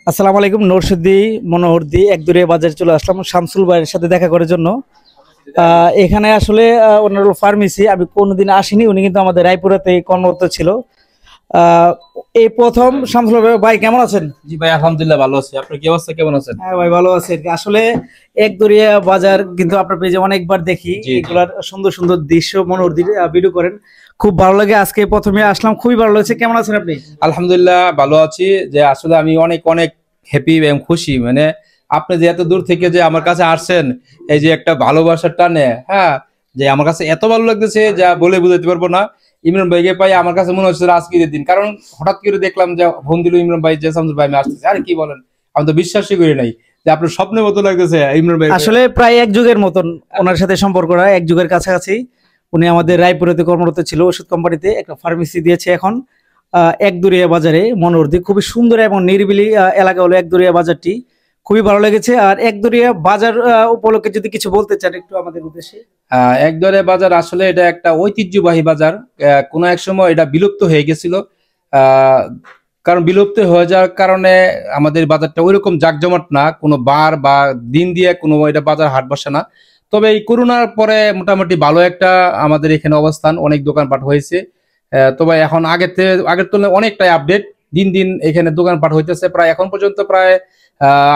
আসসালামু আলাইকুম। নরসিদ্দি মনোহরদি একদুরিয়া বাজারে চলে আসলাম শামসুল ভাইয়ের সাথে দেখা করার জন্য। এখানে আসলে ওনার ফার্মেসি আমি কোনোদিন আসিনি, উনি কিন্তু আমাদের রায়পুরাতে কর্মরত ছিল। এই প্রথম। শামসুল ভাই কেমন আছেন? জি ভাই, আলহামদুলিল্লাহ ভালো আছি। আপনার কি অবস্থা, কেমন আছেন? হ্যাঁ ভাই ভালো আছি। আসলে একদুরিয়া বাজার কিন্তু আপনার পেজে অনেকবার দেখি, এগুলার সুন্দর সুন্দর দৃশ্য মনোহরদি ভিডিও করেন, খুব ভালো লাগে। আজকে প্রথমে আসলাম, খুবই ভালো লাগছে। কেমন আছেন আপনি? আলহামদুলিল্লাহ ভালো আছি। যে আসলে আমি অনেক অনেক হ্যাপি এবং খুশি, মানে আপনি যে এত দূর থেকে যে আমার কাছে আসছেন, এই যে একটা ভালোবাসার টানে, হ্যাঁ, যে আমার কাছে এত ভালো লাগতেছে যা বলে বুঝাতে পারবো না। ইমরান ভাইকে পাই আমার কাছে মনে হচ্ছে আজকের দিন, কারণ হঠাৎ করে দেখলাম যে ফোন দিল ইমরান ভাই, যে শামসুল ভাই আমি আসতেছি। আরে কি বলেন, আমি তো বিশ্বাসই করি নাই যে আপনার স্বপ্নের মতো লাগতেছে ইমরান ভাই। আসলে প্রায় এক যুগের মতন ওনার সাথে সম্পর্ক, এক যুগের কাছাকাছি। উনি আমাদের রায়পুরেতে কর্মরত ছিল, ওষুধ কোম্পানিতে একটা ফার্মেসি দিয়েছে এখন একদুরিয়া বাজারে মনোহরদি। খুবই সুন্দর এবং নিরিবিলি এলাকা হলো একদুরিয়া বাজারটি, খুবই ভালো লেগেছে। আর একদুরিয়া বাজার উপলক্ষে যদি কিছু বলতে চান একটু আমাদের উদ্দেশ্যে। একদরে বাজার আসলে এটা একটা ঐতিহ্যবাহী বাজার। কোনো এক সময় এটা বিলুপ্ত হয়ে গেছিল, কারণ বিলুপ্ত হয়ে যাওয়ার কারণে আমাদের বাজারটা ওইরকম জাঁকজমট না, কোনো বার বা দিন দিয়ে কোনো এটা বাজার হাট বসে না। তবে এই করোনার পরে মোটামুটি ভালো একটা আমাদের এখানে অবস্থান, অনেক দোকানপাট হয়েছে। তবে এখন আগের তুলনায় অনেকটাই আপডেট, দিন দিন এখানে দোকানপাট হইতেছে। প্রায় এখন পর্যন্ত প্রায়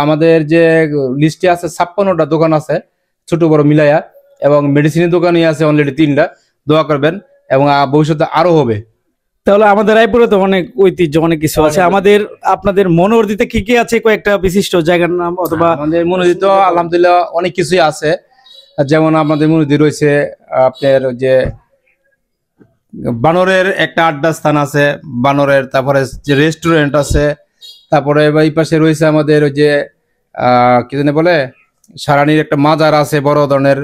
আমাদের যে লিস্টে আছে 56টা দোকান আছে, ছোট বড় মিলাইয়া, এবং মেডিসিনের দোকানই আছে অলরেডি 3টা। দোয়া করবেন এবং ভবিষ্যতে আরো হবে। তাহলে আমাদের রায়পুরে তো অনেক ঐতিহ্য, অনেক কিছু আছে। আমাদের আপনাদের মনোহরদিতে কি কি আছে কয়েকটা বিশিষ্ট জায়গার নাম? অথবা আমাদের মনোহরদিতে আলহামদুলিল্লাহ অনেক কিছুই আছে। যেমন আমাদের মনোহরদি রয়েছে আপনার যে বানরের একটা আড্ডা স্থান আছে, বানরের, তারপরে যে রেস্টুরেন্ট আছে, তারপরে এই পাশে রয়েছে আমাদের ওই যে কি জানি বলে, সারানির একটা মাজার আছে বড় ধরনের।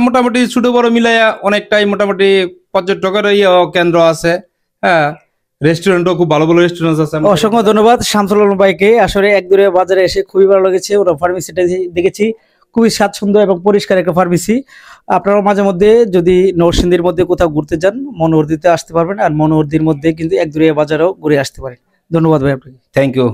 মোটামুটি ছোট বড় মিলাইয়া অনেকটাই মোটামুটি পর্যটকের কেন্দ্র আছে। হ্যাঁ, রেস্টুরেন্টও খুব ভালো ভালো রেস্টুরেন্ট আছে। অসংখ্য ধন্যবাদ শামসুল আলম ভাইকে। আসলে একদুরিয়া বাজারে এসে খুবই ভালো লেগেছে, ওরা ফার্মেসিটা দেখেছি, খুবই স্বাচ্ছন্দ্য এবং পরিষ্কার একটা ফার্মেসি। আপনারা মাঝে মধ্যে যদি নরসিংদীর মধ্যে কোথাও ঘুরতে যান, মনোহরদিতে আসতে পারবেন, আর মনোহরদির মধ্যে কিন্তু একদুরিয়া বাজারও ঘুরে আসতে পারেন। ধন্যবাদ ভাই আপনাকে। Thank you.